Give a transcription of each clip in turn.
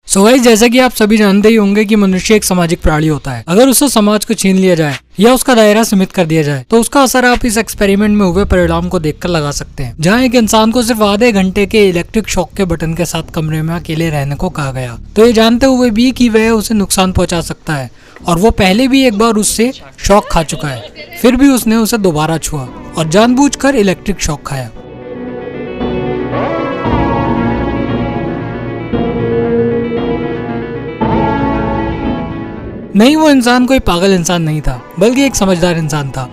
So guys, जैसा कि आप सभी जानते ही होंगे कि मनुष्य एक सामाजिक प्राणी होता है। अगर उससे समाज को छीन लिया जाए या उसका दायरा सीमित कर दिया जाए तो उसका असर आप इस एक्सपेरिमेंट में हुए परिणाम को देखकर लगा सकते हैं, जहां एक इंसान को सिर्फ आधे घंटे के इलेक्ट्रिक शॉक के बटन के साथ कमरे में अकेले रहने को कहा गया, तो ये जानते हुए भी कि वह उसे नुकसान पहुंचा सकता है और वो पहले भी एक बार उससे शॉक खा चुका है, फिर भी उसने उसे दोबारा छुआ और जानबूझकर इलेक्ट्रिक शॉक खाया। नहीं, वो इंसान कोई पागल इंसान नहीं था, बल्कि एक समझदार इंसान था।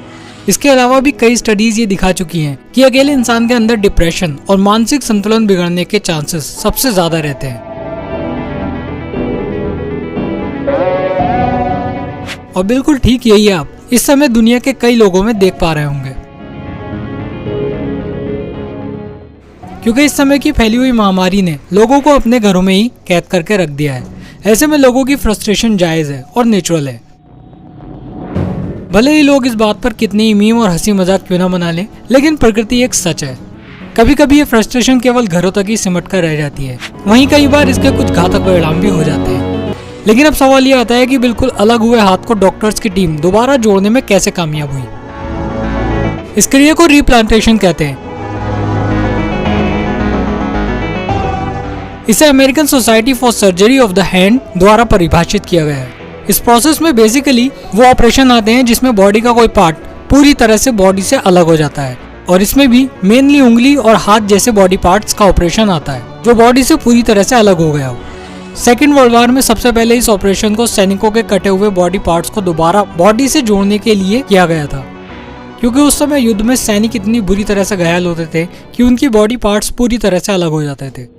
इसके अलावा भी कई स्टडीज ये दिखा चुकी हैं कि अकेले इंसान के अंदर डिप्रेशन और मानसिक संतुलन बिगड़ने के चांसेस सबसे ज्यादा रहते हैं। और बिल्कुल ठीक यही आप इस समय दुनिया के कई लोगों में देख पा रहे होंगे, क्योंकि इस समय की फैली हुई महामारी ने लोगों को अपने घरों में ही कैद करके रख दिया है। ऐसे में लोगों की फ्रस्ट्रेशन जायज है और नेचुरल है। भले ही लोग इस बात पर कितनी ही मीम और हंसी मजाक क्यों ना बना लें, लेकिन प्रकृति एक सच है। कभी कभी ये फ्रस्ट्रेशन केवल घरों तक ही सिमट कर रह जाती है, वहीं कई बार इसके कुछ घातक परिणाम भी हो जाते हैं। लेकिन अब सवाल ये आता है कि बिल्कुल अलग हुए हाथ को डॉक्टर्स की टीम दोबारा जोड़ने में कैसे कामयाब हुई। इस क्रिया को रिप्लांटेशन कहते हैं। इसे American society for surgery of the hand द्वारा परिभाषित किया गया है। इस प्रोसेस में बेसिकली वो ऑपरेशन आते हैं जिसमें बॉडी का कोई पार्ट पूरी तरह से बॉडी से अलग हो जाता है, और इसमें भी मेनली उंगली और हाथ जैसे बॉडी पार्ट्स का ऑपरेशन आता है जो बॉडी से पूरी तरह से अलग हो गया हो। सेकेंड वर्ल्ड वॉर में सबसे पहले इस ऑपरेशन को सैनिकों के कटे हुए बॉडी पार्ट्स को दोबारा बॉडी से जोड़ने के लिए किया गया था, क्योंकि उस समय युद्ध में सैनिक इतनी बुरी तरह से घायल होते थे कि उनकी बॉडी पार्ट्स पूरी तरह से अलग हो जाते थे।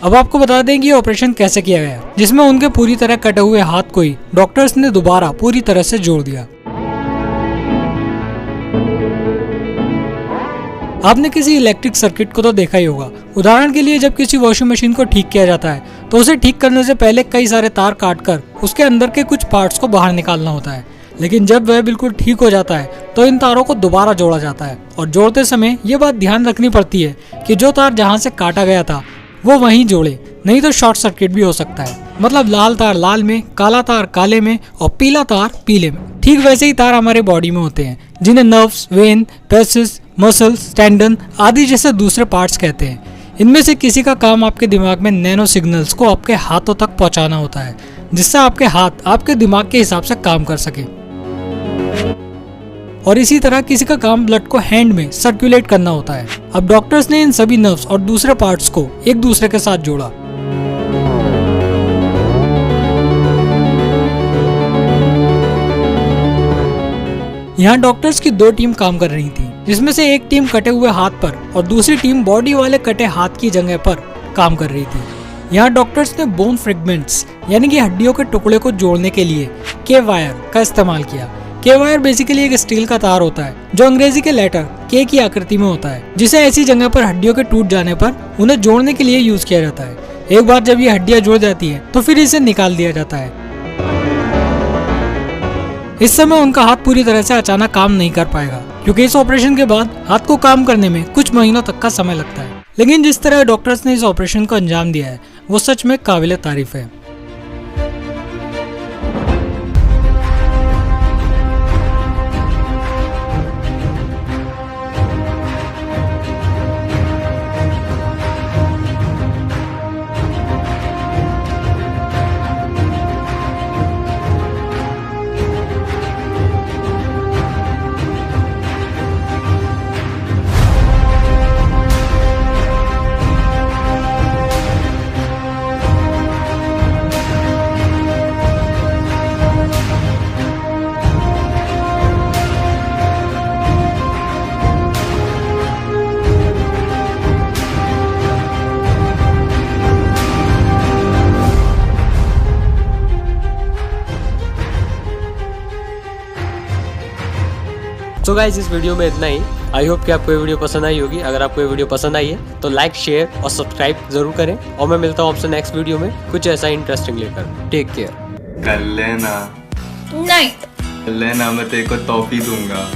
अब आपको बता दें कि ये ऑपरेशन कैसे किया गया, जिसमें उनके पूरी तरह कटे हुए हाथ को ही डॉक्टर्स ने दोबारा पूरी तरह से जोड़ दिया। आपने किसी इलेक्ट्रिक सर्किट को तो देखा ही होगा। उदाहरण के लिए, जब किसी वॉशिंग मशीन को ठीक किया जाता है तो उसे ठीक करने से पहले कई सारे तार काटकर उसके अंदर के कुछ पार्ट्स को बाहर निकालना होता है। लेकिन जब वह बिल्कुल ठीक हो जाता है तो इन तारों को दोबारा जोड़ा जाता है, और जोड़ते समय ये बात ध्यान रखनी पड़ती है कि जो तार जहाँ से काटा गया था वो वहीं जोड़े, नहीं तो शॉर्ट सर्किट भी हो सकता है। मतलब लाल तार लाल में, काला तार काले में और पीला तार पीले में। ठीक वैसे ही तार हमारे बॉडी में होते हैं, जिन्हें नर्व्स, वेन, पेसिस, मसल्स, टेंडन आदि जैसे दूसरे पार्ट्स कहते हैं। इनमें से किसी का काम आपके दिमाग में नैनो सिग्नल्स को आपके हाथों तक पहुंचाना होता है, जिससे आपके हाथ आपके दिमाग के हिसाब से काम कर सके। और इसी तरह किसी का काम ब्लड को हैंड में सर्कुलेट करना होता है। अब डॉक्टर्स ने इन सभी नर्व्स और दूसरे पार्ट्स को एक दूसरे के साथ जोड़ा। यहाँ डॉक्टर्स की दो टीम काम कर रही थी, जिसमें से एक टीम कटे हुए हाथ पर और दूसरी टीम बॉडी वाले कटे हाथ की जगह पर काम कर रही थी। यहाँ डॉक्टर्स ने बोन फ्रेगमेंट्स यानी कि हड्डियों के टुकड़े को जोड़ने के लिए के वायर का इस्तेमाल किया। के वायर बेसिकली एक स्टील का तार होता है जो अंग्रेजी के लेटर के की आकृति में होता है, जिसे ऐसी जगह पर हड्डियों के टूट जाने पर उन्हें जोड़ने के लिए यूज किया जाता है। एक बार जब ये हड्डियां जुड़ जाती है तो फिर इसे निकाल दिया जाता है। इस समय उनका हाथ पूरी तरह से अचानक काम नहीं कर पाएगा, क्योंकि इस ऑपरेशन के बाद हाथ को काम करने में कुछ महीनों तक का समय लगता है। लेकिन जिस तरह डॉक्टर्स ने इस ऑपरेशन को अंजाम दिया है वो सच में काबिले तारीफ है। तो गाइस, इस वीडियो में इतना ही। आई होप कि आपको ये वीडियो पसंद आई होगी। अगर आपको ये वीडियो पसंद आई है तो लाइक, शेयर और सब्सक्राइब जरूर करें, और मैं मिलता हूँ आपसे नेक्स्ट वीडियो में कुछ ऐसा इंटरेस्टिंग लेकर। Take care. कर लेना नहीं कर लेना, मैं तेरे को टॉफी दूंगा।